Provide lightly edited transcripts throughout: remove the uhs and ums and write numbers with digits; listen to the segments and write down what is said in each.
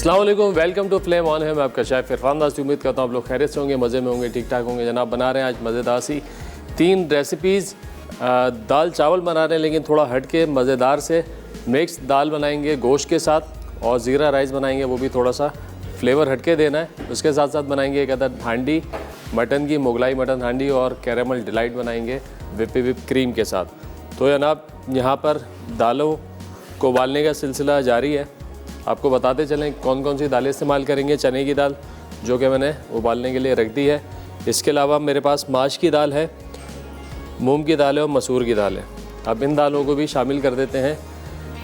अस्सलाम वालेकुम, welcome to flame on है। मैं आपका शेफ इरफान दास। उम्मीद करता हूँ आप लोग खैरियत से होंगे, मज़े में होंगे, ठीक ठाक होंगे। जनाब बना रहे हैं आज मज़ेदार सी 3 रेसिपीज़। दाल चावल बना रहे हैं लेकिन थोड़ा हट के मज़ेदार से। मिक्स दाल बनाएंगे गोश्त के साथ और ज़ीरा राइस बनाएंगे, वो भी थोड़ा सा फ्लेवर हट के देना है। उसके साथ साथ बनाएंगे एक अदद हांडी मटन की, मुगलाई मटन हांडी, और कैरेमल डिलाइट बनाएंगे विप क्रीम के साथ। तो जनाब यहाँ पर दालों को उबालने का सिलसिला जारी है। आपको बताते चलें कौन कौन सी दालें इस्तेमाल करेंगे। चने की दाल जो कि मैंने उबालने के लिए रख दी है। इसके अलावा मेरे पास माश की दाल है, मूंग की दाल है और मसूर की दाल है। अब इन दालों को भी शामिल कर देते हैं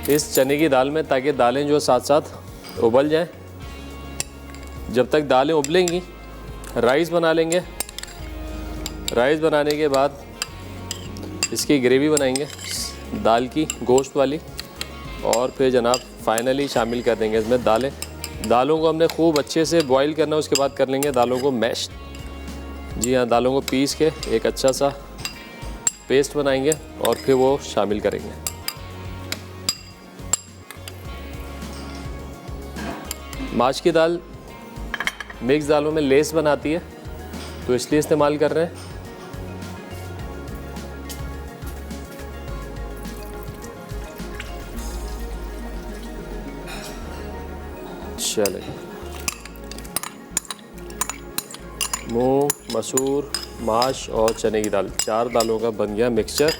इस चने की दाल में, ताकि दालें जो साथ साथ उबल जाएं। जब तक दालें उबलेंगी राइस बना लेंगे। राइस बनाने के बाद इसकी ग्रेवी बनाएंगे दाल की, गोश्त वाली, और फिर जनाब फाइनली शामिल कर देंगे इसमें दालें। दालों को हमने खूब अच्छे से बॉईल करना है, उसके बाद कर लेंगे दालों को मैश। जी हाँ, दालों को पीस के एक अच्छा सा पेस्ट बनाएंगे और फिर वो शामिल करेंगे। माश की दाल मिक्स दालों में लेस बनाती है, तो इसलिए इस्तेमाल कर रहे हैं। चले, मूंग, मसूर, माश और चने की दाल, 4 दालों का बन गया मिक्सचर।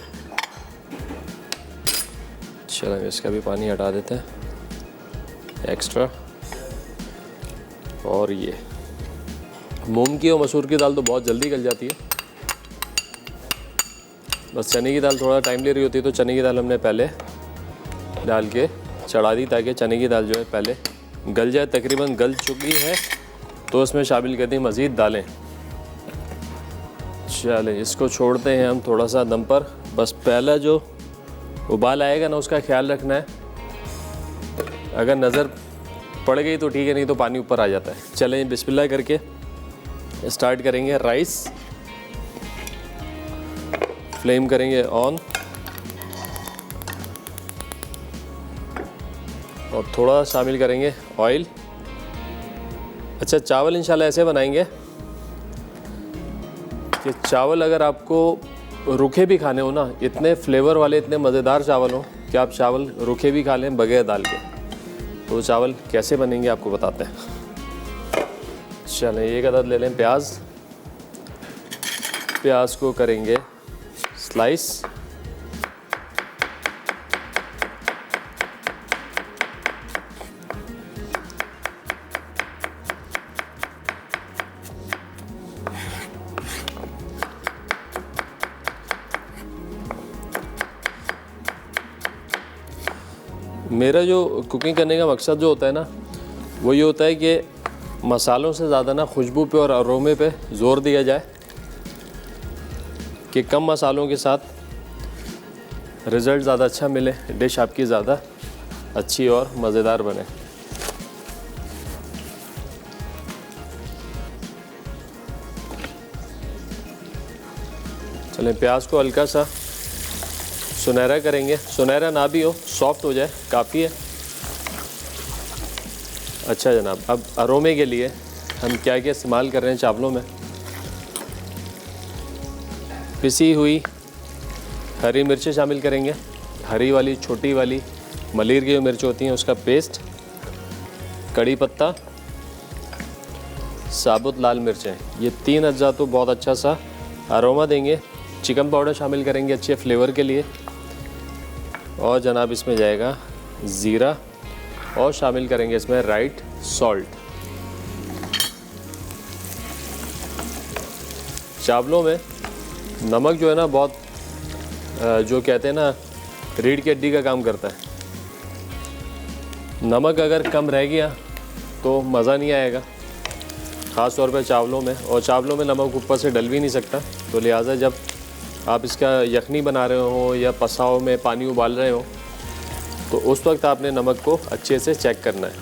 चलें, इसका भी पानी हटा देते हैं एक्स्ट्रा। और ये मूंग की और मसूर की दाल तो बहुत जल्दी गल जाती है, बस चने की दाल थोड़ा टाइम ले रही होती है। तो चने की दाल हमने पहले डाल के चढ़ा दी, ताकि चने की दाल जो है पहले गल जाए। तकरीबन गल चुकी है तो इसमें शामिल कर दी मज़ीद दालें। चलें, इसको छोड़ते हैं हम थोड़ा सा दम पर। बस पहला जो उबाल आएगा ना, उसका ख्याल रखना है। अगर नज़र पड़ गई तो ठीक है, नहीं तो पानी ऊपर आ जाता है। चलें, बिस्मिल्लाह करके स्टार्ट करेंगे। राइस फ्लेम करेंगे ऑन, और थोड़ा शामिल करेंगे ऑयल। अच्छा, चावल इंशाल्लाह ऐसे बनाएंगे कि चावल अगर आपको रूखे भी खाने हो ना, इतने फ्लेवर वाले, इतने मज़ेदार चावल हो कि आप चावल रूखे भी खा लें बगैर दाल के। तो चावल कैसे बनेंगे आपको बताते हैं। चलें, एक अदद ले लें प्याज। प्याज को करेंगे स्लाइस। मेरा जो कुकिंग करने का मकसद जो होता है ना, वो ये होता है कि मसालों से ज़्यादा ना खुशबू पे और अरोमे पे ज़ोर दिया जाए, कि कम मसालों के साथ रिज़ल्ट ज़्यादा अच्छा मिले, डिश आपकी ज़्यादा अच्छी और मज़ेदार बने। चलें, प्याज को हल्का सा सुनहरा करेंगे। सुनहरा ना भी हो, सॉफ्ट हो जाए काफ़ी है। अच्छा जनाब, अब अरोमे के लिए हम क्या क्या इस्तेमाल कर रहे हैं चावलों में। पिसी हुई हरी मिर्चें शामिल करेंगे, हरी वाली, छोटी वाली, मलीर की जो मिर्च होती हैं उसका पेस्ट, कड़ी पत्ता, साबुत लाल मिर्चें। ये 3 अज्जा तो बहुत अच्छा सा अरोमा देंगे। चिकन पाउडर शामिल करेंगे अच्छे फ्लेवर के लिए। और जनाब इसमें जाएगा ज़ीरा, और शामिल करेंगे इसमें राइट सॉल्ट। चावलों में नमक जो है ना, बहुत जो कहते हैं ना, रीढ़ की हड्डी का काम करता है। नमक अगर कम रह गया तो मज़ा नहीं आएगा, ख़ास तौर पे चावलों में। और चावलों में नमक ऊपर से डल भी नहीं सकता। तो लिहाजा जब आप इसका यखनी बना रहे हो या पसाव में पानी उबाल रहे हो, तो उस वक्त आपने नमक को अच्छे से चेक करना है।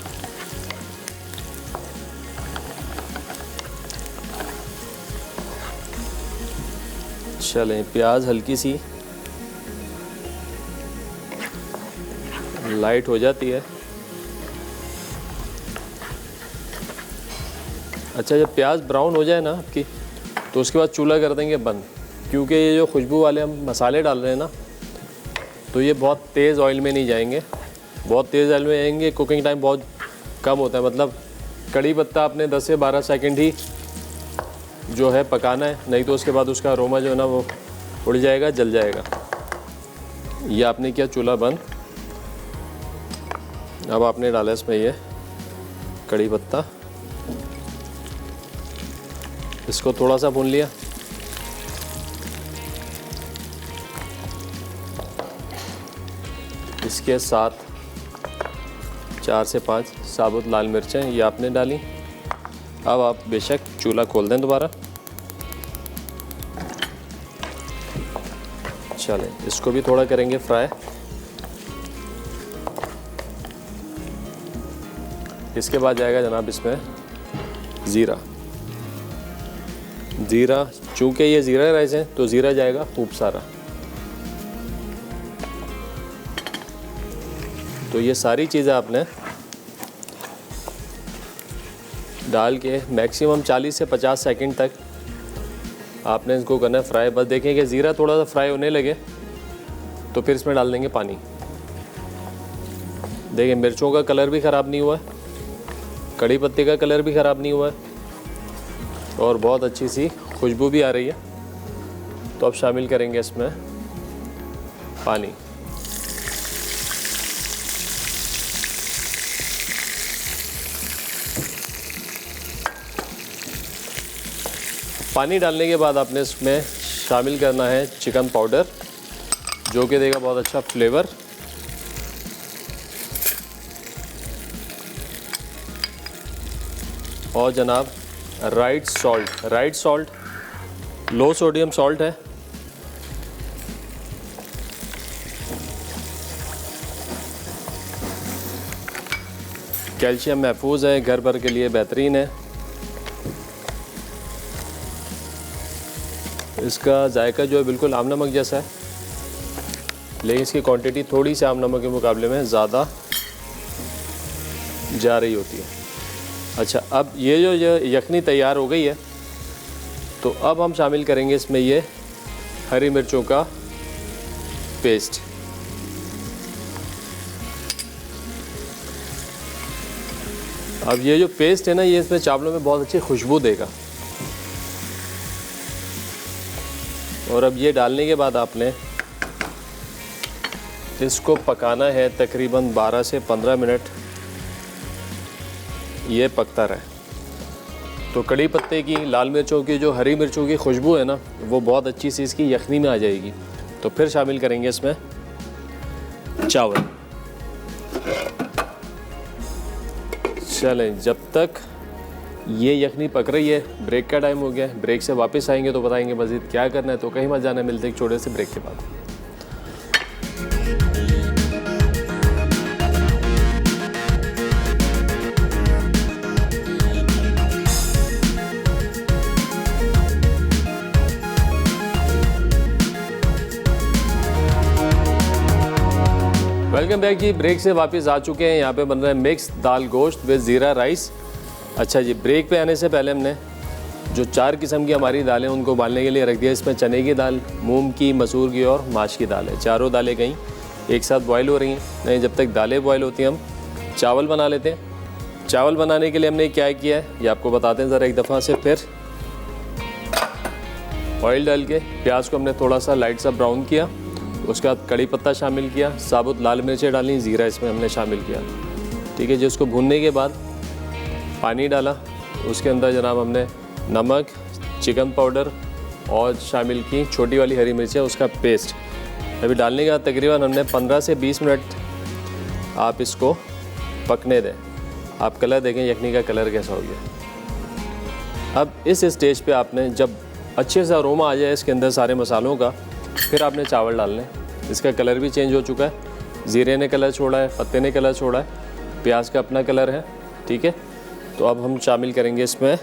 चलें, प्याज हल्की सी लाइट हो जाती है अच्छा, जब प्याज ब्राउन हो जाए ना आपकी, तो उसके बाद चूल्हा कर देंगे बंद, क्योंकि ये जो खुशबू वाले हम मसाले डाल रहे हैं ना, तो ये बहुत तेज़ ऑयल में नहीं जाएंगे। बहुत तेज़ ऑयल में जाएंगे, कुकिंग टाइम बहुत कम होता है। मतलब कड़ी पत्ता आपने 10 से 12 सेकंड ही जो है पकाना है, नहीं तो उसके बाद उसका अरोमा जो है ना वो उड़ जाएगा, जल जाएगा। ये आपने किया चूल्हा बंद। अब आपने डाला इसमें ये कड़ी पत्ता, इसको थोड़ा सा भून लिया। इसके साथ 4 से 5 साबुत लाल मिर्चें ये आपने डाली। अब आप बेशक चूल्हा खोल दें दोबारा। चलें, इसको भी थोड़ा करेंगे फ्राई। इसके बाद जाएगा जनाब इसमें ज़ीरा। ज़ीरा, चूँकि ये ज़ीरा राइस है तो ज़ीरा जाएगा खूब सारा। तो ये सारी चीज़ें आपने डाल के मैक्सिमम 40 से 50 सेकंड तक आपने इसको करना है फ्राई। बस देखें कि ज़ीरा थोड़ा सा फ्राई होने लगे तो फिर इसमें डाल देंगे पानी। देखिए मिर्चों का कलर भी ख़राब नहीं हुआ है, कड़ी पत्ते का कलर भी ख़राब नहीं हुआ है और बहुत अच्छी सी खुशबू भी आ रही है। तो अब शामिल करेंगे इसमें पानी। पानी डालने के बाद आपने इसमें शामिल करना है चिकन पाउडर, जो कि देगा बहुत अच्छा फ्लेवर। और जनाब राइट सॉल्ट लो सोडियम सॉल्ट है। कैल्शियम महफूज है, घर भर के लिए बेहतरीन है। इसका जायका जो है बिल्कुल आम नमक जैसा है, लेकिन इसकी क्वांटिटी थोड़ी सी आम नमक के मुकाबले में ज़्यादा जा रही होती है। अच्छा, अब ये जो यखनी तैयार हो गई है, तो अब हम शामिल करेंगे इसमें ये हरी मिर्चों का पेस्ट। अब ये जो पेस्ट है ना, ये इसमें चावलों में बहुत अच्छी खुशबू देगा। और अब ये डालने के बाद आपने इसको पकाना है तकरीबन 12 से 15 मिनट, ये पकता रहे। तो कड़ी पत्ते की, लाल मिर्चों की, जो हरी मिर्चों की खुशबू है ना, वो बहुत अच्छी सी इसकी यखनी में आ जाएगी। तो फिर शामिल करेंगे इसमें चावल। चलें, जब तक ये यखनी पक रही है, ब्रेक का टाइम हो गया है। ब्रेक से वापस आएंगे तो बताएंगे मज़ीद क्या करना है। तो कहीं मत जाना, मिलते एक छोटे से ब्रेक के बाद। वेलकम बैक जी। ब्रेक से वापस आ चुके हैं। यहाँ पे बन रहा है मिक्स दाल गोश्त विद ज़ीरा राइस। अच्छा जी, ब्रेक पे आने से पहले हमने जो 4 किस्म की हमारी दालें उनको उबालने के लिए रख दिया। इसमें चने की दाल, मूंग की, मसूर की और माश की दाल है। चारों दालें कहीं एक साथ बॉयल हो रही हैं। नहीं, जब तक दालें बॉयल होती हैं हम चावल बना लेते हैं। चावल बनाने के लिए हमने क्या किया है ये आपको बताते हैं ज़रा एक दफ़ा से फिर। ऑयल डाल के प्याज को हमने थोड़ा सा लाइट सा ब्राउन किया, उसके बाद कड़ी पत्ता शामिल किया, साबुत लाल मिर्चें डाली, ज़ीरा इसमें हमने शामिल किया। ठीक है जी। उसको भूनने के बाद पानी डाला, उसके अंदर जनाब हमने नमक, चिकन पाउडर और शामिल की छोटी वाली हरी मिर्चें, उसका पेस्ट अभी डालने के बाद तकरीबन हमने 15 से 20 मिनट आप इसको पकने दें। आप कलर देखें यखनी का कलर कैसा हो गया। अब इस स्टेज पे आपने जब अच्छे से अरोमा आ जाए इसके अंदर सारे मसालों का, फिर आपने चावल डालने। इसका कलर भी चेंज हो चुका है, ज़ीरे ने कलर छोड़ा है, पत्ते ने कलर छोड़ा है, प्याज का अपना कलर है। ठीक है, तो अब हम शामिल करेंगे इसमें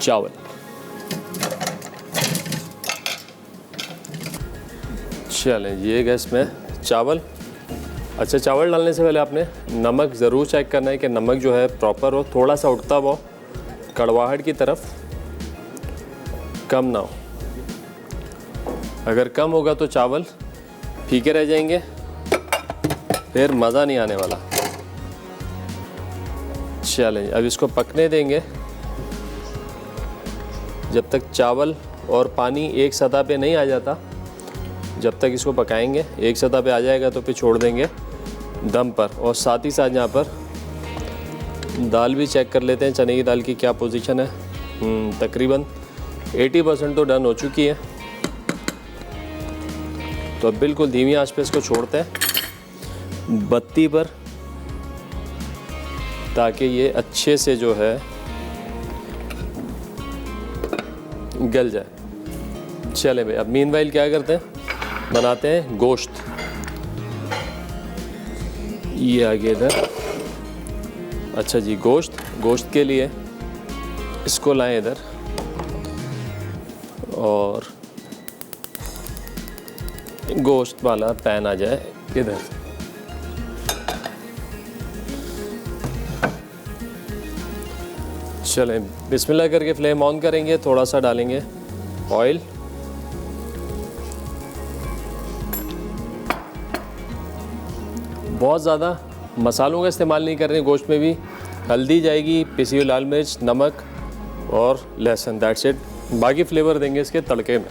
चावल। चलें, ये गया इसमें चावल। अच्छा, चावल डालने से पहले आपने नमक ज़रूर चेक करना है कि नमक जो है प्रॉपर हो, थोड़ा सा उठता हुआ, कड़वाहट की तरफ कम ना हो। अगर कम होगा तो चावल फीके रह जाएंगे, फिर मज़ा नहीं आने वाला। चलें, अब इसको पकने देंगे जब तक चावल और पानी एक सतह पे नहीं आ जाता, जब तक इसको पकाएंगे। एक सतह पे आ जाएगा तो फिर छोड़ देंगे दम पर। और साथ ही साथ यहाँ पर दाल भी चेक कर लेते हैं, चने की दाल की क्या पोजीशन है। तकरीबन 80% तो डन हो चुकी है। तो अब बिल्कुल धीमी आंच पे इसको छोड़ते हैं बत्ती पर, ताकि ये अच्छे से जो है गल जाए। चले भाई, अब मीनवाइल क्या करते हैं, बनाते हैं गोश्त। ये आगे इधर, अच्छा जी, गोश्त के लिए इसको लाएं इधर, और गोश्त वाला पैन आ जाए इधर। चलें, बिस्मिल्लाह करके फ्लेम ऑन करेंगे। थोड़ा सा डालेंगे ऑयल, बहुत ज़्यादा मसालों का इस्तेमाल नहीं कर रहे हैं गोश्त में भी। हल्दी जाएगी, पिसी हुई लाल मिर्च, नमक और लहसुन, दैट्स इट। बाकी फ्लेवर देंगे इसके तड़के में।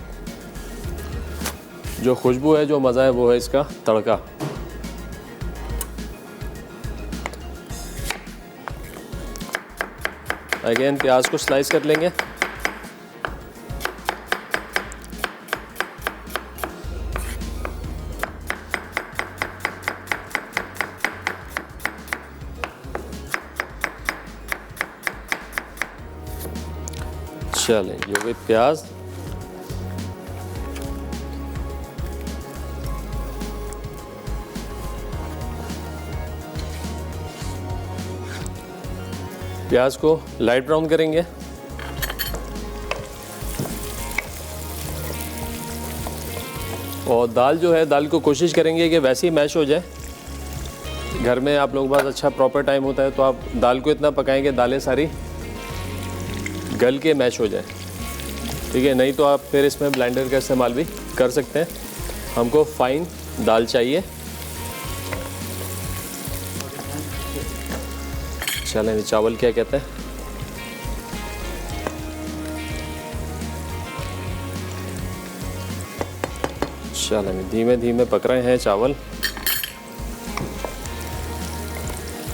जो खुशबू है, जो मज़ा है, वो है इसका तड़का। अगेन प्याज को स्लाइस कर लेंगे। चलें, ये हुए प्याज। प्याज को लाइट ब्राउन करेंगे। और दाल जो है, दाल को कोशिश करेंगे कि वैसे ही मैश हो जाए। घर में आप लोगों के पास अच्छा प्रॉपर टाइम होता है तो आप दाल को इतना पकाएंगे दालें सारी गल के मैश हो जाए, ठीक है। नहीं तो आप फिर इसमें ब्लेंडर का इस्तेमाल भी कर सकते हैं। हमको फाइन दाल चाहिए। चलें, चावल क्या कहते हैं, चलें, धीमे धीमे पक रहे हैं चावल।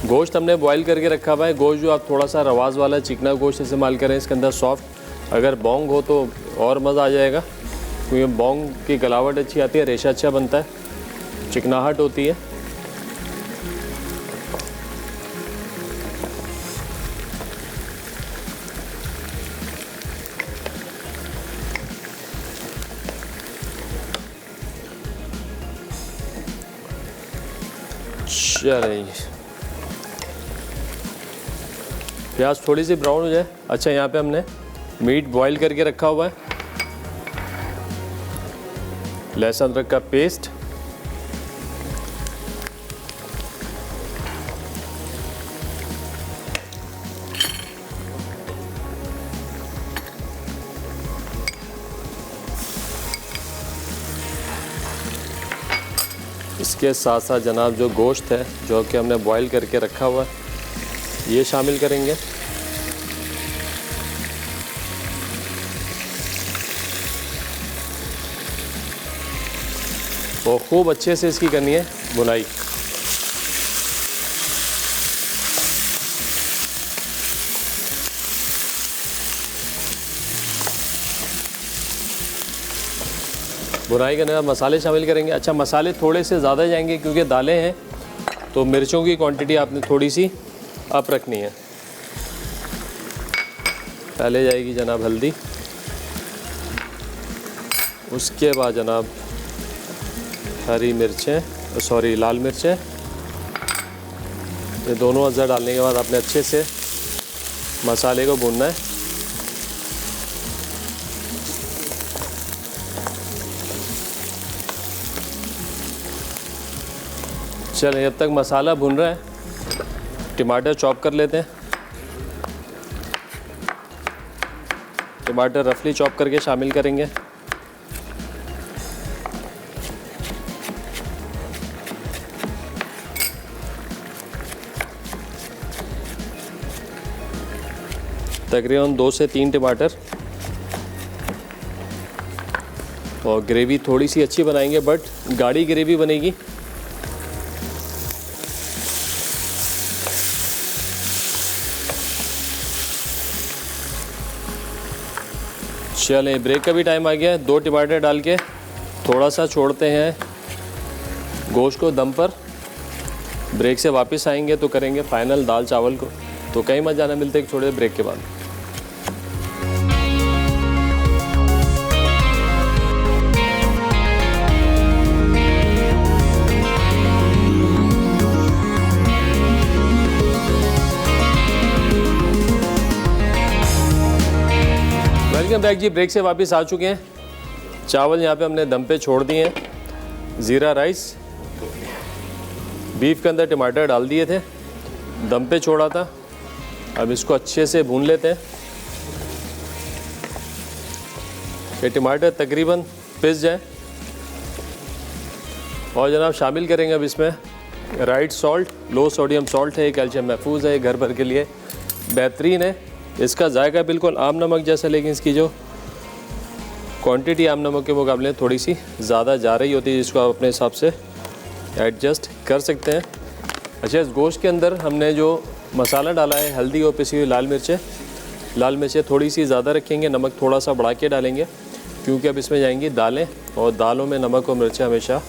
गोश्त हमने बॉईल करके रखा हुआ है। गोश्त जो आप थोड़ा सा रवाज वाला चिकना गोश्त इस्तेमाल करें, इसके अंदर सॉफ्ट। अगर बोंग हो तो और मज़ा आ जाएगा, क्योंकि बोंग की गलावट अच्छी आती है, रेशा अच्छा बनता है, चिकनाहट होती है। चलिए, प्याज थोड़ी सी ब्राउन हो जाए। अच्छा, यहाँ पे हमने मीट बॉईल करके रखा हुआ है, लहसुन अदरक का पेस्ट, इसके साथ साथ जनाब जो गोश्त है जो कि हमने बॉईल करके रखा हुआ है, ये शामिल करेंगे। और खूब अच्छे से इसकी करनी है भुनाई। भुनाई करने का मसाले शामिल करेंगे। अच्छा, मसाले थोड़े से ज़्यादा जाएंगे क्योंकि दालें हैं, तो मिर्चों की क्वांटिटी आपने थोड़ी सी अप रखनी है। पहले जाएगी जनाब हल्दी, उसके बाद जनाब हरी मिर्चें, सॉरी लाल मिर्चें। ये दोनों अज़ा डालने के बाद आपने अच्छे से मसाले को भूनना है। चलिए, जब तक मसाला भुन रहा है टमाटर चॉप कर लेते हैं। टमाटर रफली चॉप करके शामिल करेंगे। तकरीबन 2 से 3 टमाटर। और ग्रेवी थोड़ी सी अच्छी बनाएंगे, बट गाढ़ी ग्रेवी बनेगी। चलें, ब्रेक का भी टाइम आ गया है। 2 टमाटर डाल के थोड़ा सा छोड़ते हैं गोश्त को दम पर। ब्रेक से वापस आएंगे तो करेंगे फाइनल दाल चावल को। तो कहीं मत जाना, मिलते हैं थोड़े ब्रेक के बाद। वेलकम बैक जी, ब्रेक से वापस आ चुके हैं। चावल यहाँ पे हमने दम पे छोड़ दिए हैं। ज़ीरा राइस, बीफ के अंदर टमाटर डाल दिए थे, दम पे छोड़ा था। अब इसको अच्छे से भून लेते हैं। ये टमाटर तकरीबन पिस जाए। और जनाब शामिल करेंगे अब इसमें राइट सॉल्ट, लो सोडियम सॉल्ट है, कैल्शियम महफूज है, घर भर के लिए बेहतरीन है। इसका जायका बिल्कुल आम नमक जैसा, लेकिन इसकी जो क्वांटिटी आम नमक के मुकाबले थोड़ी सी ज़्यादा जा रही होती है, जिसको आप अपने हिसाब से एडजस्ट कर सकते हैं। अच्छा, इस गोश्त के अंदर हमने जो मसाला डाला है, हल्दी और पिसी हुई लाल मिर्चें थोड़ी सी ज़्यादा रखेंगे, नमक थोड़ा सा बढ़ा के डालेंगे, क्योंकि अब इसमें जाएंगी दालें, और दालों में नमक और मिर्चें हमेशा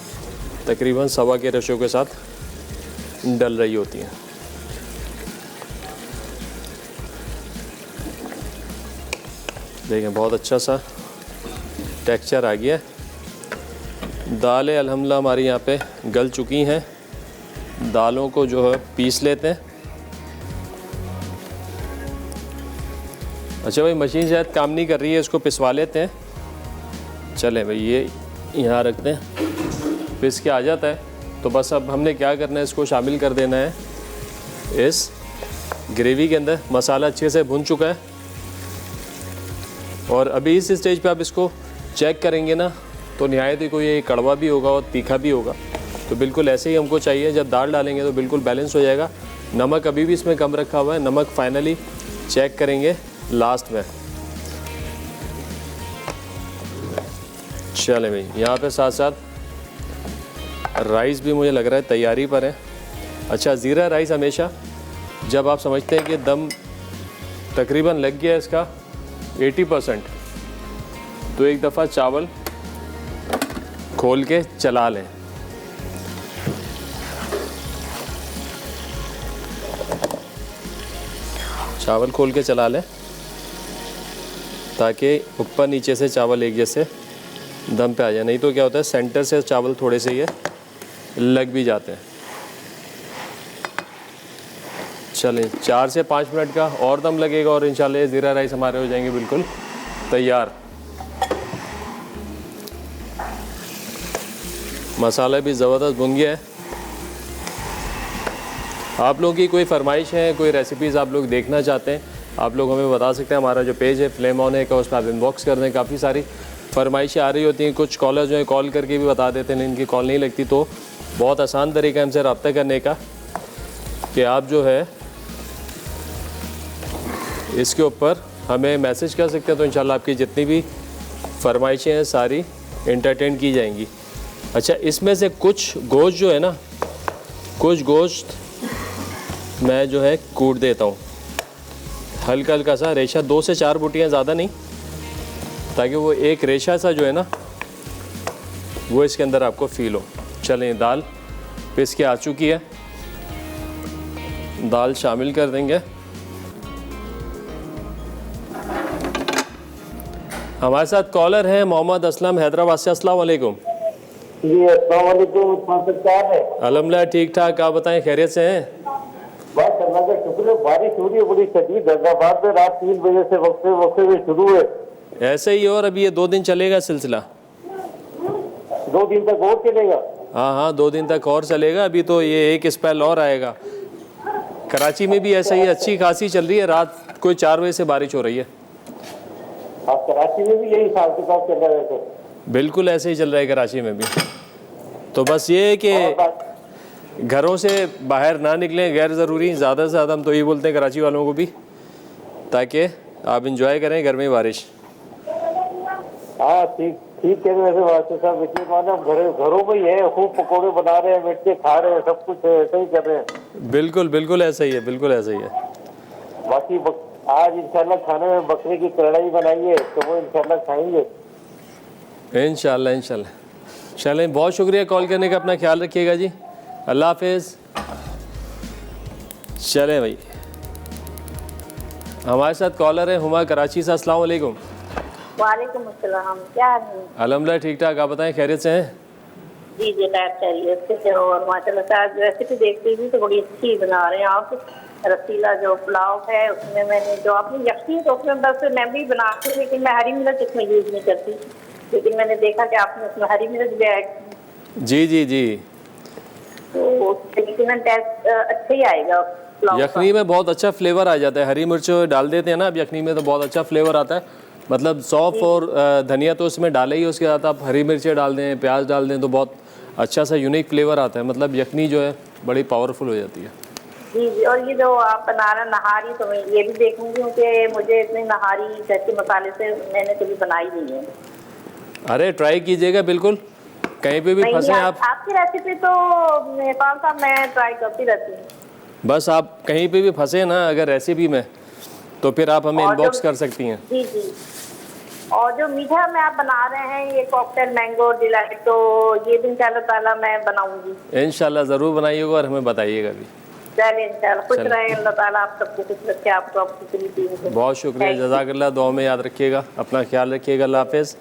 तकरीबन 1.25 के रेशो के साथ डल रही होती हैं। देखें, बहुत अच्छा सा टेक्सचर आ गया है। दालें अल्हम्दुलिल्लाह हमारी यहाँ पे गल चुकी हैं। दालों को जो है पीस लेते हैं। अच्छा भाई, मशीन शायद काम नहीं कर रही है, इसको पिसवा लेते हैं। चलें भाई, ये यहाँ रखते हैं, पिस के आ जाता है। तो बस अब हमने क्या करना है, इसको शामिल कर देना है इस ग्रेवी के अंदर। मसाला अच्छे से भुन चुका है, और अभी इस स्टेज पे आप इसको चेक करेंगे ना, तो निहायत ही कोई ये कड़वा भी होगा और तीखा भी होगा। तो बिल्कुल ऐसे ही हमको चाहिए। जब दाल डालेंगे तो बिल्कुल बैलेंस हो जाएगा। नमक अभी भी इसमें कम रखा हुआ है, नमक फाइनली चेक करेंगे लास्ट में। चले भाई, यहाँ पे साथ साथ राइस भी मुझे लग रहा है तैयारी पर है। अच्छा, ज़ीरा राइस हमेशा जब आप समझते हैं कि दम तकरीबन लग गया है इसका 80%, तो एक दफ़ा चावल खोल के चला लें। चावल खोल के चला लें ताकि ऊपर नीचे से चावल एक जैसे दम पे आ जाए। नहीं तो क्या होता है, सेंटर से चावल थोड़े से ये लग भी जाते हैं। चलें, 4 से 5 मिनट का और दम लगेगा, और इंशाल्लाह ज़ीरा राइस हमारे हो जाएंगे बिल्कुल तैयार। मसाला भी ज़बरदस्त भुन गया है। आप लोगों की कोई फरमाइश है, कोई रेसिपीज़ आप लोग देखना चाहते हैं, आप लोग हमें बता सकते हैं। हमारा जो पेज है फ्लेम ऑन है का, उस पर आप इनबॉक्स कर दें। काफ़ी सारी फरमाइशें आ रही होती हैं। कुछ कॉलर जो है कॉल करके भी बता देते हैं, इनकी कॉल नहीं लगती। तो बहुत आसान तरीका है हमसे रब्ता करने का कि आप जो है इसके ऊपर हमें मैसेज कर सकते हैं। तो इंशाल्लाह आपकी जितनी भी फरमाइशें हैं सारी एंटरटेन की जाएंगी। अच्छा, इसमें से कुछ गोश्त जो है ना, कुछ गोश्त मैं जो है कूट देता हूँ हल्का हल्का सा, रेशा 2 से 4 बूटियाँ, ज़्यादा नहीं, ताकि वो एक रेशा सा जो है ना वो इसके अंदर आपको फील हो। चलें, दाल पिस के आ चुकी है, दाल शामिल कर देंगे। हमारे साथ कॉलर हैं मोहम्मद असलम हैदराबाद से। अस्सलाम वालेकुम। जी अस्सलाम वालेकुम। अल्हम्दुलिल्लाह ठीक ठाक, आप बताएं खैरियत से हैं? बस अल्लाह का शुक्र है, बारिश हो रही है बड़ी शदीद हैदराबाद में। रात 3 बजे से वक्फे में शुरू है। ऐसे ही, और अभी ये 2 दिन चलेगा सिलसिला। 2 दिन तक और चलेगा? हाँ, 2 दिन तक और चलेगा। अभी तो ये एक स्पेल और आएगा। कराची में भी ऐसा ही अच्छी खासी चल रही है। रात कोई 4 बजे से बारिश हो रही है। आप कराची में भी यही हिसाब किताब चल रहा है वैसे? बिल्कुल ऐसे ही चल रहा है कराची में भी। तो बस ये है कि और बात- घरों से बाहर ना निकलें गैर ज़रूरी, ज़्यादा से ज़्यादा हम तो ये बोलते हैं कराची वालों को भी, ताकि आप इंजॉय करें घर में बारिश। हाँ ठीक ठीक कह रहे हैं वैसे वास्ते साहब, इसलिए माना घरों में ही है, खूब पकौड़े बना रहे हैं, मिर्चे खा रहे हैं, सब कुछ ऐसा ही कर रहे हैं। बिल्कुल बिल्कुल ऐसा ही है, बिल्कुल ऐसा ही है। बाकी आज इंशाल्लाह खाने में बकरे की कढ़ाई बनाई है, तो वो इंशाल्लाह खाएंगे। इंशाल्लाह इंशाल्लाह। चलें, बहुत शुक्रिया कॉल करने का, अपना ख्याल रखिएगा जी, अल्लाह हाफिज़। चलें भाई, हमारे साथ कॉलर है हुमा कराची से। अस्सलाम वालेकुम। वालेकुम अस्सलाम, क्या हाल है? अल्हम्दुलिल्लाह ठीक ठाक, आप बताएं खैरियत से हैं? जी जी खैर खैरियत से। और माशाल्लाह से आज रेसिपी देखती थी तो बड़ी अच्छी बना रहे हैं आप। रसीला जो पुलाव है उसमें मैंने जो आपने यखनी तो उसमें बस मैं भी बनाती हूँ, लेकिन मैं हरी मिर्च इसमें यूज़ नहीं करती, लेकिन मैंने देखा कि आपने उसमें हरी मिर्च भी ऐड की, जी जी जी। तो उससे यकीनन टेस्ट अच्छा ही आएगा पुलाव का। यखनी में बहुत अच्छा फ्लेवर आ जाता है, हरी मिर्च डाल देते हैं ना अब यखनी में तो बहुत अच्छा फ्लेवर आता है। मतलब सौंफ और धनिया तो उसमें डाले ही, उसके साथ आप हरी मिर्चें डाल दें, प्याज डाल दें तो बहुत अच्छा सा यूनिक फ्लेवर आता है। मतलब यखनी जो है बड़ी पावरफुल हो जाती है। जी जी। और ये जो आप बना रहे हैं नहारी, तो मैं ये भी देखूंगी कि मुझे इतनी नहारी जैसे मसाले से मैंने कभी बनाई नहीं है। अरे ट्राई कीजिएगा बिल्कुल, कहीं पे भी नहीं, फंसे आप, आपकी रेसिपी तो नेपाल साहब मैं ट्राई करती रहती हूँ। बस आप कहीं पे भी फंसे ना अगर रेसिपी में, तो फिर आप हमें और इनबॉक्स जो- कर सकती हैं। जी जी। और जो मीठा में आप बना रहे हैं ये कॉकटेल मैंगो डिलाइट, तो ये भी इंशाल्लाह ताला मैं बनाऊंगी। इंशाल्लाह ज़रूर बनाइएगा और हमें बताइएगा भी। चलिए इंशाल्लाह, खुश चलिए। रहे अल्लाह ताला, आप सबको खुश रखे, आपको आपकी पूरी टीम को। बहुत शुक्रिया, Thank you। जज़ाकल्लाह, दुआ में याद रखिएगा, अपना ख्याल रखिएगा, अल्लाह हाफिज़।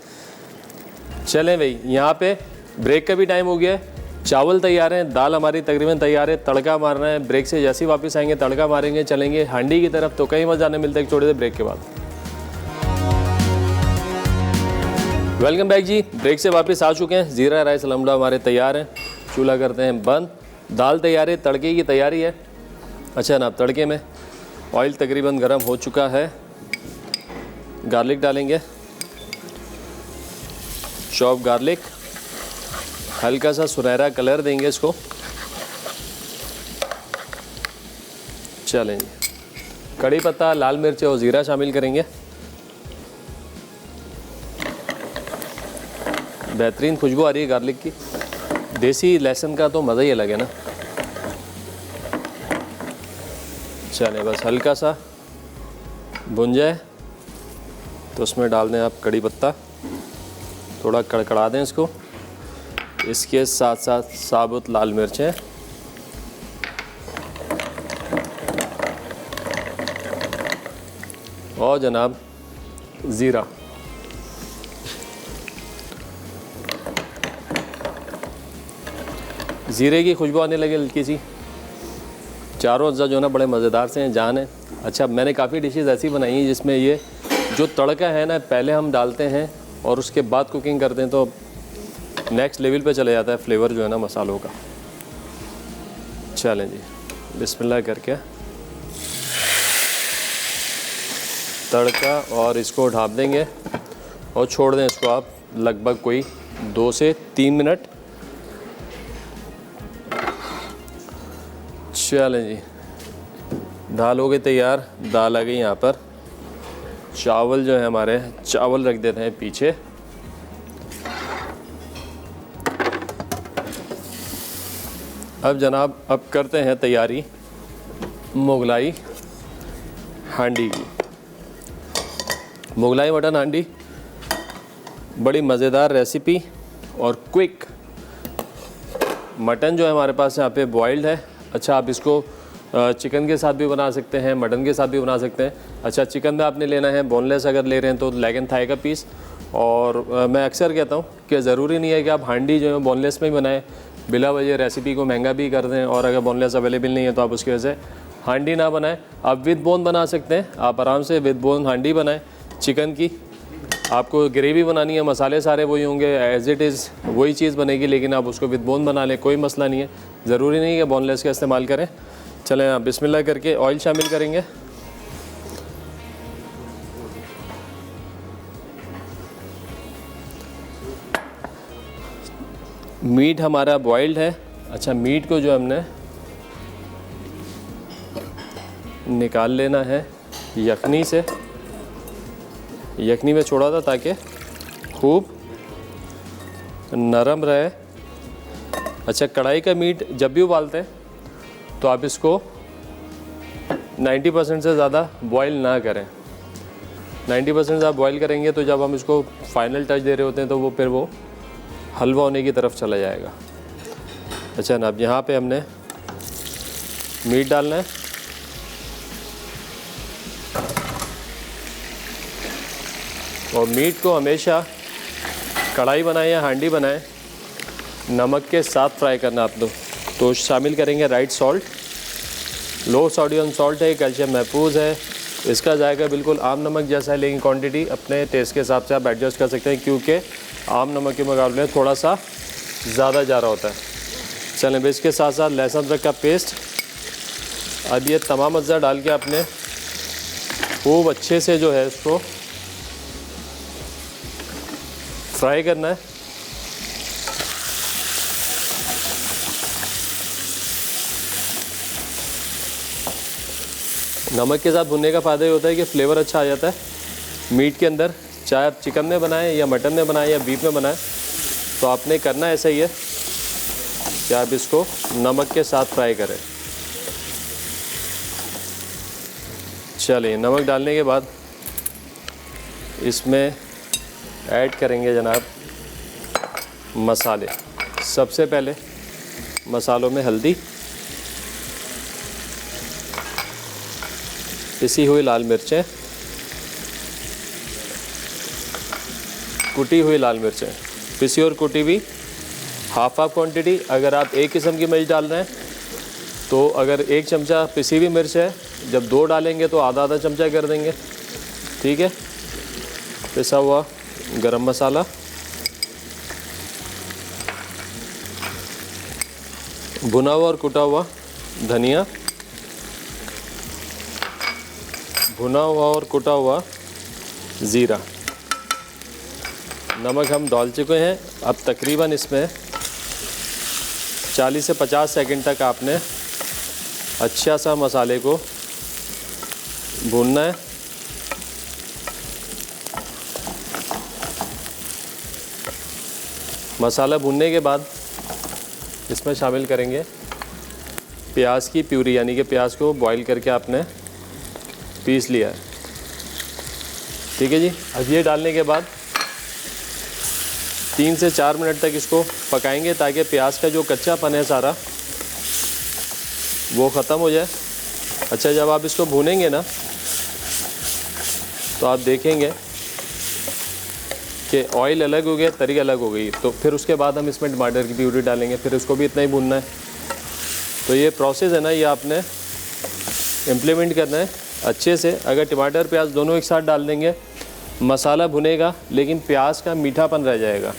चलें भाई, यहाँ पे ब्रेक का भी टाइम हो गया है। चावल तैयार हैं, दाल हमारी तकरीबन तैयार है, तड़का मारना है। ब्रेक से जैसे ही वापस आएंगे तड़का मारेंगे, चलेंगे हांडी की तरफ। तो कहीं मत जाने, मिलते हैं एक छोटे से ब्रेक के बाद। वेलकम बैक जी, ब्रेक से वापस आ चुके हैं। ज़ीरा राइस अलहमदुलिल्लाह हमारे तैयार हैं, चूल्हा करते हैं बंद। दाल तैयार है, तड़के की तैयारी है। अच्छा ना, तड़के में ऑयल तकरीबन गर्म हो चुका है। गार्लिक डालेंगे, चॉप गार्लिक, हल्का सा सुनहरा कलर देंगे इसको। चलें जी, कड़ी पत्ता, लाल मिर्च और ज़ीरा शामिल करेंगे। बेहतरीन खुशबू आ रही है गार्लिक की। देसी लहसुन का तो मज़ा ही अलग है ना। चलें, बस हल्का सा भुन जाए तो उसमें डाल दें आप कड़ी पत्ता, थोड़ा कड़कड़ा दें इसको। इसके साथ साथ साबुत लाल मिर्चें, और जनाब ज़ीरा। ज़ीरे की खुशबू आने लगे हल्की सी। चारों अज्जा जो है ना बड़े मज़ेदार से हैं, जान है। अच्छा, मैंने काफ़ी डिशेस ऐसी बनाई हैं जिसमें ये जो तड़का है ना पहले हम डालते हैं और उसके बाद कुकिंग करते हैं, तो नेक्स्ट लेवल पे चले जाता है फ्लेवर जो है ना मसालों का। चलें जी, बिस्मिल्लाह करके तड़का और इसको ढाप देंगे और छोड़ दें इसको आप लगभग कोई 2 से 3 मिनट। चलें जी, दाल हो गई तैयार। दाल आ गई यहाँ पर। चावल जो है हमारे, चावल रख देते हैं पीछे। अब जनाब, अब करते हैं तैयारी मुगलाई हांडी की। मुगलाई मटन हांडी बड़ी मज़ेदार रेसिपी और क्विक। मटन जो है हमारे पास यहाँ पे बॉइल्ड है। अच्छा, आप इसको चिकन के साथ भी बना सकते हैं, मटन के साथ भी बना सकते हैं। अच्छा, चिकन में आपने लेना है बोनलेस, अगर ले रहे हैं तो लेग एंड थाई का पीस। और मैं अक्सर कहता हूँ कि ज़रूरी नहीं है कि आप हांडी जो है बोनलेस में ही बनाएं, बिला वजह रेसिपी को महंगा भी कर दें। और अगर बोनलेस अवेलेबल नहीं है तो आप उसकी वजह से हांडी ना बनाएं, आप विद बोन बना सकते हैं। आप आराम से विद बोन हांडी बनाएं चिकन की। आपको ग्रेवी बनानी है, मसाले सारे वही होंगे, एज इट इज़ वही चीज़ बनेगी, लेकिन आप उसको विद बोन बना लें, कोई मसला नहीं है। ज़रूरी नहीं है कि बोनलेस का इस्तेमाल करें। चलें, आप बिस्मिल्लाह करके ऑयल शामिल करेंगे। मीट हमारा बॉइल्ड है। अच्छा, मीट को जो हमने निकाल लेना है यखनी से। यखनी में छोड़ा था ताकि खूब नरम रहे। अच्छा, कढ़ाई का मीट जब भी उबालते हैं तो आप इसको 90% से ज़्यादा बॉईल ना करें। 90% आप बॉईल करेंगे तो जब हम इसको फाइनल टच दे रहे होते हैं तो वो फिर वो हलवा होने की तरफ चला जाएगा। अच्छा ना, अब यहाँ पे हमने मीट डालना है। और मीट को हमेशा कढ़ाई बनाएं या हांडी बनाएं, नमक के साथ फ्राई करना आप लोग। तो शामिल करेंगे राइट सॉल्ट, लो सोडियम सॉल्ट है, कैल्शियम महफूज है। इसका जायका बिल्कुल आम नमक जैसा है, लेकिन क्वांटिटी अपने टेस्ट के हिसाब से आप एडजस्ट कर सकते हैं, क्योंकि आम नमक के मुकाबले थोड़ा सा ज़्यादा जा रहा होता है। चलें, इसके साथ साथ लहसुन अदरक का पेस्ट। अब ये तमाम अज्जा डाल के आपने खूब अच्छे से जो है इसको फ्राई करना है। नमक के साथ भुनने का फ़ायदा ये होता है कि फ्लेवर अच्छा आ जाता है मीट के अंदर। चाहे आप चिकन में बनाएं या मटन में बनाएं या बीफ में बनाएं, तो आपने करना ऐसा ही है कि आप इसको नमक के साथ फ्राई करें। चलिए, नमक डालने के बाद इसमें ऐड करेंगे जनाब मसाले। सबसे पहले मसालों में हल्दी, पिसी हुई लाल मिर्चें, कुटी हुई लाल मिर्चें, पिसी और कुटी भी हाफ क्वांटिटी। अगर आप एक किस्म की मिर्च डाल रहे हैं तो अगर 1 चमचा पिसी हुई मिर्च है, जब 2 डालेंगे तो आधा आधा चमचा कर देंगे, ठीक है। पिसा हुआ गरम मसाला, भुना हुआ और कुटा हुआ धनिया, भुना हुआ और कुटा हुआ ज़ीरा। नमक हम डाल चुके हैं। अब तकरीबन इसमें 40 से 50 सेकंड तक आपने अच्छा सा मसाले को भूनना है। मसाला भूनने के बाद इसमें शामिल करेंगे प्याज की प्यूरी, यानी कि प्याज को बॉईल करके आपने पीस लिया है, ठीक है जी। अब ये डालने के बाद 3 से 4 मिनट तक इसको पकाएंगे ताकि प्याज का जो कच्चापन है सारा वो ख़त्म हो जाए। अच्छा, जब आप इसको भूनेंगे ना तो आप देखेंगे कि ऑयल अलग हो गया, तरी अलग हो गई। तो फिर उसके बाद हम इसमें टमाटर की प्यूरी डालेंगे, फिर उसको भी इतना ही भूनना है। तो ये प्रोसेस है ना, ये आपने इम्प्लीमेंट करना है अच्छे से। अगर टमाटर प्याज दोनों एक साथ डाल देंगे, मसाला भुनेगा लेकिन प्याज का मीठापन रह जाएगा।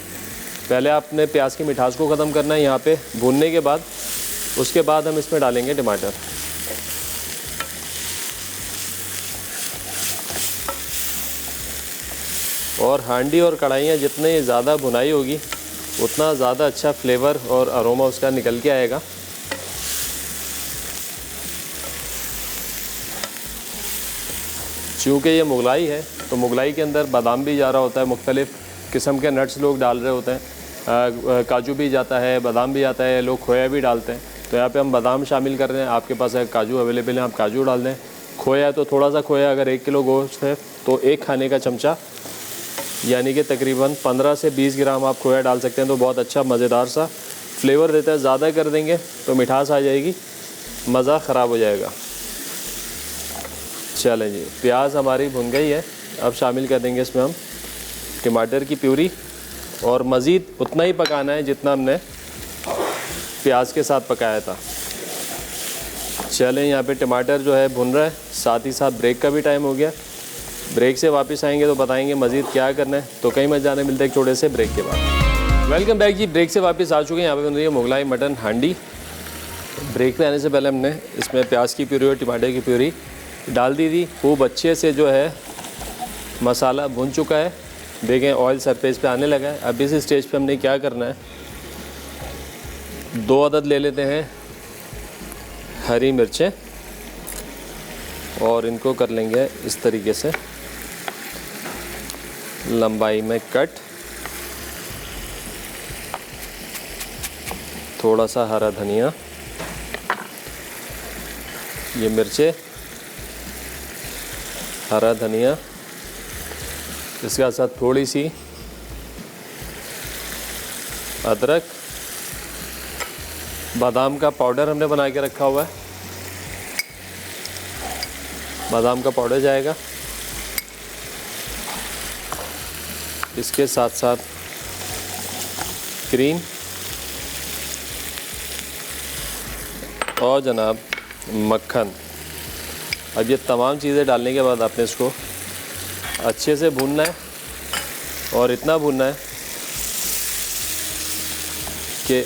पहले आपने प्याज की मिठास को ख़त्म करना है यहाँ पे भूनने के बाद। उसके बाद हम इसमें डालेंगे टमाटर। और हांडी और कढ़ाइयाँ जितने ज़्यादा भुनाई होगी उतना ज़्यादा अच्छा फ्लेवर और अरोमा उसका निकल के आएगा। चूँकि ये मुगलाई है तो मुगलाई के अंदर बादाम भी जा रहा होता है, मुख्तलिफ़ किस्म के नट्स लोग डाल रहे होते हैं, काजू भी जाता है, बादाम भी जाता है, लोग खोया भी डालते हैं। तो यहाँ पे हम बादाम शामिल कर रहे हैं। आपके पास है काजू अवेलेबल है, आप काजू डाल दें। खोया है तो थोड़ा सा खोया, अगर 1 किलो गोश्त है तो 1 खाने का चमचा यानी कि तकरीबन 15 से 20 ग्राम आप खोया डाल सकते हैं, तो बहुत अच्छा मज़ेदार सा फ्लेवर देता है। ज़्यादा कर देंगे तो मिठास आ जाएगी, मज़ा ख़राब हो जाएगा। चलें जी, प्याज हमारी भुन गई है। अब शामिल कर देंगे इसमें हम टमाटर की प्यूरी, और मज़ीद उतना ही पकाना है जितना हमने प्याज के साथ पकाया था। चलें, यहाँ पे टमाटर जो है भुन रहा है, साथ ही साथ ब्रेक का भी टाइम हो गया। ब्रेक से वापस आएंगे तो बताएंगे मज़ीद क्या करना है। तो कहीं मत जाने, मिलते हैं एक छोटे से ब्रेक के बाद। वेलकम बैक जी, ब्रेक से वापस आ चुके हैं। यहाँ पे बन रही है मुगलाई मटन हांडी। ब्रेक पे आने से पहले हमने इसमें प्याज की प्यूरी और टमाटर की प्यूरी डाल दी थी। खूब अच्छे से जो है मसाला भुन चुका है। देखें ऑयल सरफेस पे आने लगा है। अब इस स्टेज पे हमने क्या करना है, 2 अदद ले लेते हैं हरी मिर्चें और इनको कर लेंगे इस तरीके से लंबाई में कट। थोड़ा सा हरा धनिया, ये मिर्चें, हरा धनिया, इसके साथ थोड़ी सी अदरक, बादाम का पाउडर हमने बना के रखा हुआ है, बादाम का पाउडर जाएगा। इसके साथ साथ क्रीम और जनाब मक्खन। अब ये तमाम चीज़ें डालने के बाद आपने इसको अच्छे से भूनना है और इतना भूनना है कि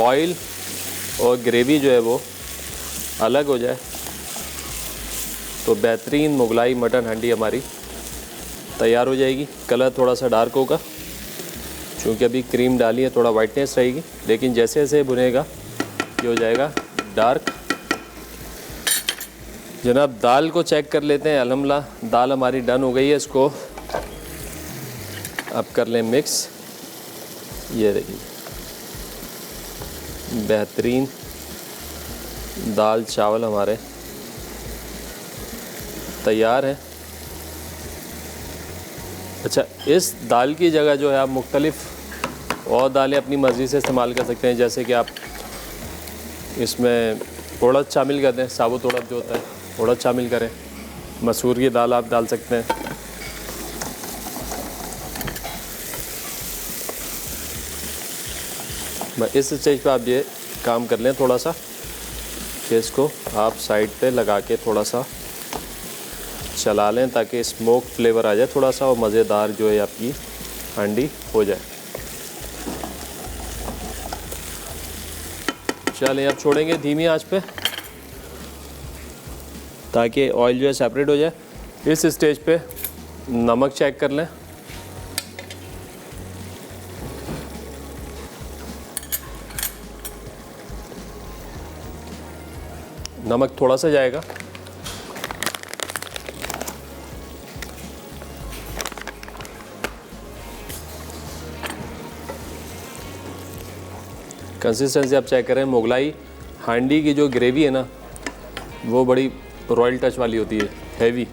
ऑयल और ग्रेवी जो है वो अलग हो जाए। तो बेहतरीन मुगलाई मटन हांडी हमारी तैयार हो जाएगी। कलर थोड़ा सा डार्क होगा क्योंकि अभी क्रीम डाली है, थोड़ा वाइटनेस रहेगी, लेकिन जैसे जैसे भुनेगा ये हो जाएगा डार्क। जनाब दाल को चेक कर लेते हैं। अल्हम्दुलिल्लाह दाल हमारी डन हो गई है। इसको अब कर लें मिक्स। ये देखिए बेहतरीन दाल चावल हमारे तैयार हैं। अच्छा, इस दाल की जगह जो है आप मुख्तलिफ़ और दालें अपनी मर्ज़ी से इस्तेमाल कर सकते हैं। जैसे कि आप इसमें उड़द शामिल कर दें, साबुत उड़द जो होता है उड़द शामिल करें, मसूर की दाल आप डाल सकते हैं। इस स्टेज पे आप ये काम कर लें थोड़ा सा कि इसको आप साइड पे लगा के थोड़ा सा चला लें ताकि स्मोक फ्लेवर आ जाए थोड़ा सा और मज़ेदार जो है आपकी हांडी हो जाए। चलें अब छोड़ेंगे धीमी आंच पे ताकि ऑयल जो है सेपरेट हो जाए। इस स्टेज पे नमक चेक कर लें। नमक थोड़ा सा जाएगा। कंसिस्टेंसी आप चेक करें। मुगलाई हांडी की जो ग्रेवी है ना वो बड़ी रॉयल टच वाली होती है, हैवी।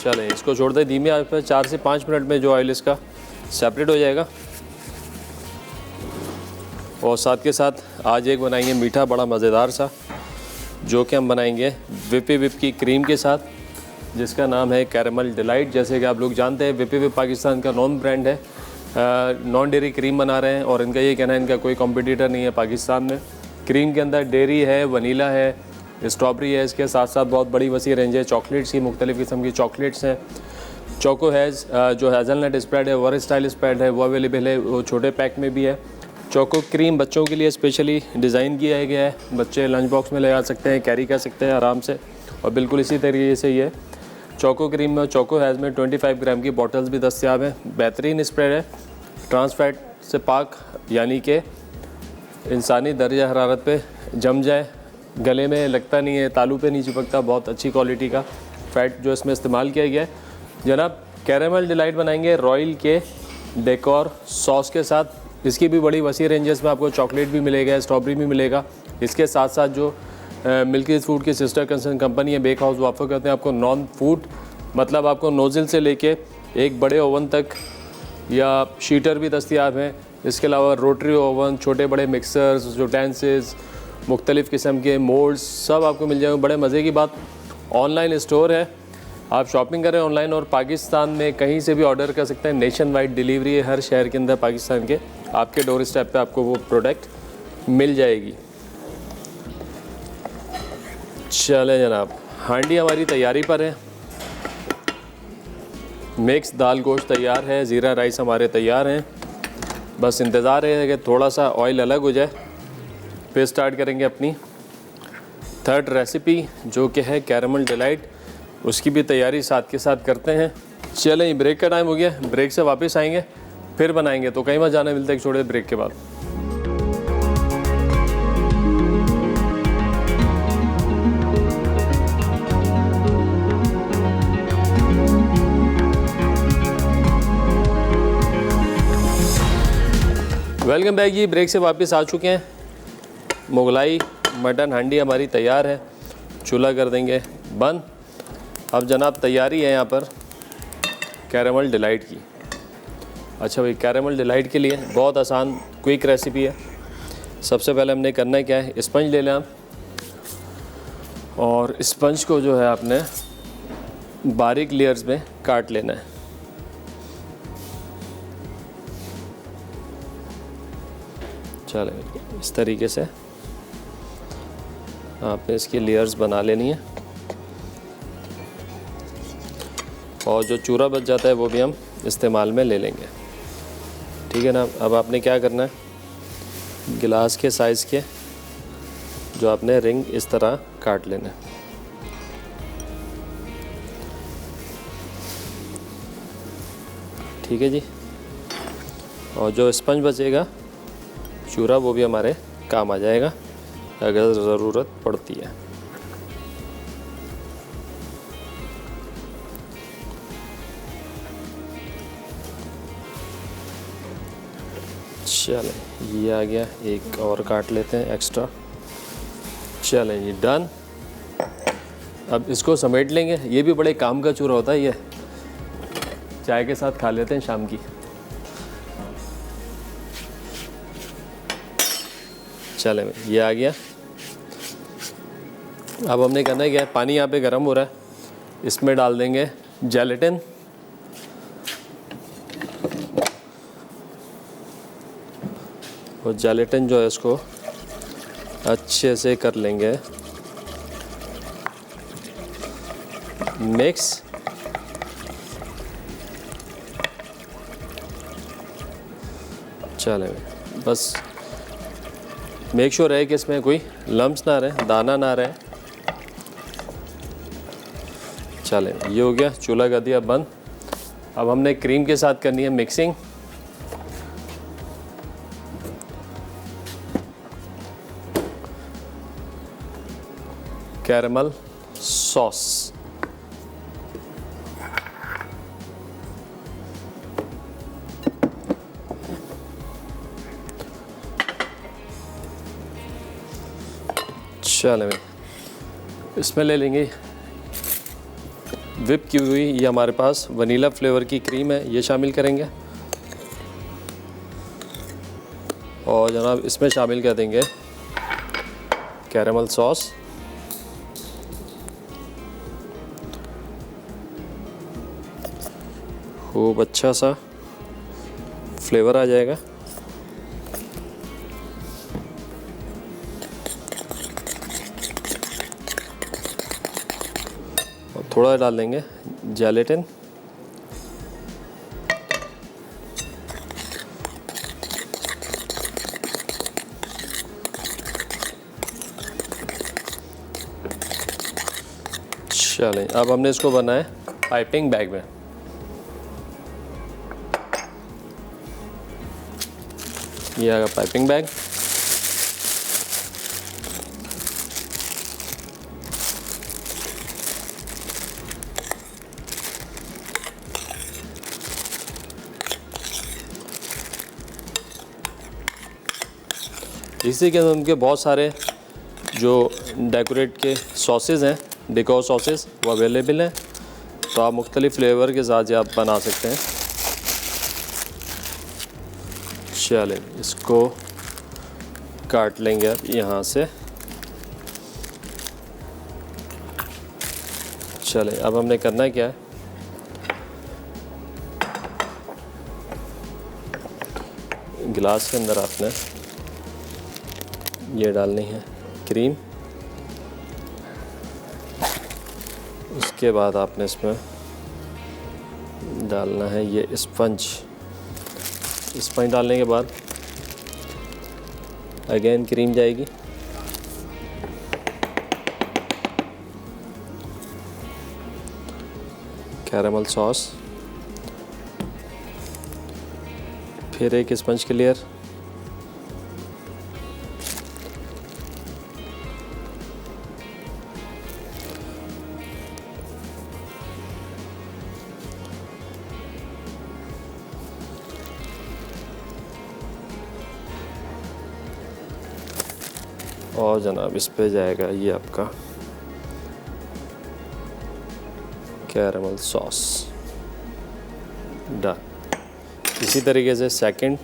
चलें इसको छोड़ दें धीमी आंच पर। 4 से 5 मिनट में जो ऑयल इसका सेपरेट हो जाएगा। और साथ के साथ आज एक बनाएंगे मीठा बड़ा मज़ेदार सा, जो कि हम बनाएंगे विपी विप की क्रीम के साथ, जिसका नाम है कैरेमल डिलाइट। जैसे कि आप लोग जानते हैं विपी विप पाकिस्तान का नॉन ब्रांड है, नॉन डेयरी क्रीम बना रहे हैं और इनका ये कहना है इनका कोई कॉम्पिटिटर नहीं है पाकिस्तान में। क्रीम के अंदर डेयरी है, वनीला है, स्ट्रॉबेरी है, इसके साथ साथ बहुत बड़ी वसी रेंज है। चॉकलेट्स की मुख्तलिफ़ किस्म की चॉकलेट्स हैं। चोको हैज़ जो हेज़लनट स्प्रेड है, वर स्टाइल स्प्रेड है, वो अवेलेबल है, वो छोटे पैक में भी है। चोको क्रीम बच्चों के लिए स्पेशली डिज़ाइन किया गया है। बच्चे लंच बॉक्स में ले जा सकते हैं, कैरी कर सकते हैं आराम से। और बिल्कुल इसी तरीके से ये चोको क्रीम में चोको हैज़ में 25 ग्राम की बॉटल्स भी दस्तियाब हैं। बेहतरीन स्प्रेड है, ट्रांस फैट से पाक, यानी कि इंसानी दर्जा हरारत पे जम जाए, गले में लगता नहीं है, तालू पे नहीं चिपकता। बहुत अच्छी क्वालिटी का फ़ैट जो इसमें इस्तेमाल किया गया है। जनाब कैरेमल डिलाइट बनाएंगे रॉयल के डेकोर सॉस के साथ। इसकी भी बड़ी वसी रेंजेस में आपको चॉकलेट भी मिलेगा, स्ट्रॉबेरी भी मिलेगा। इसके साथ साथ जो मिल्की फूड की सिस्टर कंसर्न कंपनी है बेक हाउस, वो ऑफर करते हैं आपको नॉन फूड, मतलब आपको नोज़ल से लेके एक बड़े ओवन तक या शीटर भी दस्तियाब हैं। इसके अलावा रोटरी ओवन, छोटे बड़े मिक्सर्स, यूटेंसिल्स, मुख्तलिफ़ किस्म के मोल्ड्स सब आपको मिल जाएंगे। बड़े मज़े की बात, ऑनलाइन स्टोर है, आप शॉपिंग करें ऑनलाइन और पाकिस्तान में कहीं से भी ऑर्डर कर सकते हैं। नेशन वाइड डिलीवरी है हर शहर के अंदर पाकिस्तान के, आपके डोर स्टेप पे आपको वो प्रोडक्ट मिल जाएगी। चले जनाब, हांडी हमारी तैयारी पर है। मिक्स दाल गोश्त तैयार है, ज़ीरा राइस हमारे तैयार हैं। बस इंतज़ार है कि थोड़ा सा ऑयल अलग हो जाए, फिर स्टार्ट करेंगे अपनी थर्ड रेसिपी जो कि है कैरेमल डिलाइट। उसकी भी तैयारी साथ के साथ करते हैं। चलें ब्रेक का टाइम हो गया, ब्रेक से वापस आएंगे, फिर बनाएंगे। तो कहीं मत जाना, मिलते हैं एक छोटे ब्रेक के बाद। वेलकम बैक जी, ब्रेक से वापस आ चुके हैं। मुगलाई मटन हांडी हमारी तैयार है, चूल्हा कर देंगे बंद। अब जनाब तैयारी है यहाँ पर कैरेमल डिलाइट की। अच्छा भाई, कैरेमल डिलाइट के लिए बहुत आसान क्विक रेसिपी है। सबसे पहले हमने करना है क्या है, स्पंज ले लें आप, और स्पंज को जो है आपने बारीक लेयर्स में काट लेना है। चले, इस तरीके से आपने इसकी लेयर्स बना लेनी है, और जो चूरा बच जाता है वो भी हम इस्तेमाल में ले लेंगे, ठीक है ना। अब आपने क्या करना है, गिलास के साइज़ के जो आपने रिंग इस तरह काट लेना है। ठीक है जी। और जो स्पंज बचेगा चूरा, वो भी हमारे काम आ जाएगा अगर ज़रूरत पड़ती है। चलें, ये आ गया, एक और काट लेते हैं एक्स्ट्रा। चलें जी, डन। अब इसको समेट लेंगे। ये भी बड़े काम का चूरा होता है, ये चाय के साथ खा लेते हैं शाम की। चलें, ये आ गया। अब हमने करना है क्या है, पानी यहाँ पे गर्म हो रहा है, इसमें डाल देंगे जेलेटिन। और जेलेटिन जो है इसको अच्छे से कर लेंगे मिक्स। चलें, बस मेक श्योर है कि इसमें कोई लम्स ना रहे, दाना ना रहे। चलें, ये हो गया, चूल्हा कर दिया बंद। अब हमने क्रीम के साथ करनी है मिक्सिंग। कैरेमल सॉस, चलें, इसमें ले लेंगे विप की हुई, ये हमारे पास वनीला फ्लेवर की क्रीम है, ये शामिल करेंगे। और जनाब इसमें शामिल कर देंगे कैरेमल सॉस। खूब अच्छा सा फ्लेवर आ जाएगा। और थोड़ा डाल देंगे जेलेटिन। चलें, अब हमने इसको बनाया पाइपिंग बैग में। ये आएगा पाइपिंग बैग। इसी के अंदर उनके बहुत सारे जो डेकोरेट के सॉसेज हैं, डेकोर सॉसेज, वो अवेलेबल हैं। तो आप मुख्तलिफ फ्लेवर के साथ आप बना सकते हैं। चलें, इसको काट लेंगे अब यहाँ से। चलें, अब हमने करना है क्या है, गिलास के अंदर आपने ये डालनी है क्रीम। उसके बाद आपने इसमें डालना है ये स्पंज। स्पंज डालने के बाद अगेन क्रीम जाएगी। कैरेमल सॉस, फिर एक स्पंज के लेयर, और जनाब इस पे जाएगा ये आपका कैरेमल सॉस। डन। इसी तरीके से सेकंड,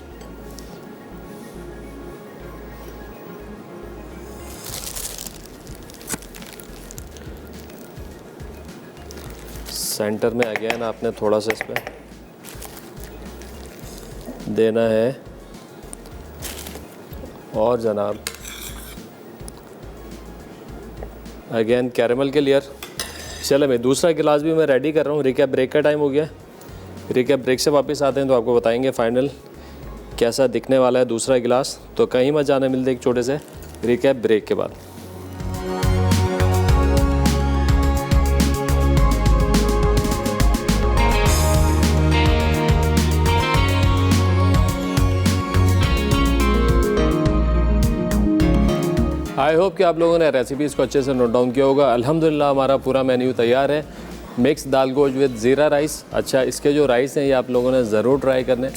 सेंटर में अगेन आपने थोड़ा सा इस पे देना है, और जनाब अगेन कैरेमल के लेयर। चलो मैं दूसरा गिलास भी मैं रेडी कर रहा हूँ। रिकैप ब्रेक का टाइम हो गया। रिकैप ब्रेक से वापस आते हैं तो आपको बताएंगे फाइनल कैसा दिखने वाला है दूसरा गिलास। तो कहीं मत जाने, मिलते एक छोटे से रिकैप ब्रेक के बाद। आई होप कि आप लोगों ने रेसिपीज़ को अच्छे से नोट डाउन किया होगा। अल्हम्दुलिल्लाह हमारा पूरा मेन्यू तैयार है। मिक्स दाल गोश्त विद ज़ीरा राइस। अच्छा, इसके जो राइस हैं ये आप लोगों ने ज़रूर ट्राई करने।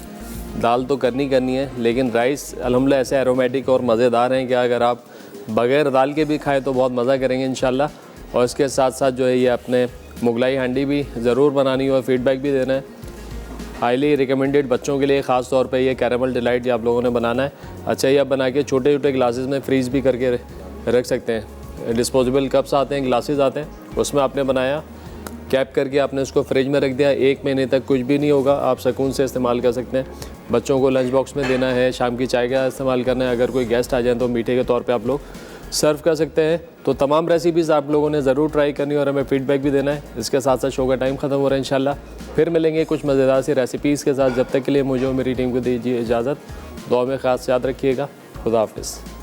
दाल तो करनी है, लेकिन राइस अल्हम्दुलिल्लाह ऐसे एरोमेटिक और मज़ेदार हैं कि अगर आप बग़ैर दाल के भी खाएँ तो बहुत मज़ा करेंगे इंशाल्लाह। और इसके साथ साथ जो है ये अपने मुगलाई हांडी भी ज़रूर बनानी हो, फीडबैक भी देना है। हाईली रिकमेंडेड बच्चों के लिए ख़ास तौर पे ये कैरेमल डिलाइट ये आप लोगों ने बनाना है। अच्छा, ये आप बना के छोटे छोटे ग्लासेस में फ्रीज़ भी करके रख सकते हैं। डिस्पोजेबल कप्स आते हैं, ग्लासेस आते हैं, उसमें आपने बनाया, कैप करके आपने उसको फ्रिज में रख दिया। 1 महीने तक कुछ भी नहीं होगा, आप सुकून से इस्तेमाल कर सकते हैं। बच्चों को लंच बॉक्स में देना है, शाम की चाय का इस्तेमाल करना है, अगर कोई गेस्ट आ जाए तो मीठे के तौर पे आप लोग सर्व कर सकते हैं। तो तमाम रेसिपीज़ आप लोगों ने ज़रूर ट्राई करनी है और हमें फीडबैक भी देना है। इसके साथ साथ शो का टाइम ख़त्म हो रहा है इंशाल्लाह। फिर मिलेंगे कुछ मज़ेदार सी रेसिपीज़ के साथ। जब तक के लिए मुझे और मेरी टीम को दीजिए इजाज़त। दुआ में ख़ास याद रखिएगा। खुदा हाफ़िज़।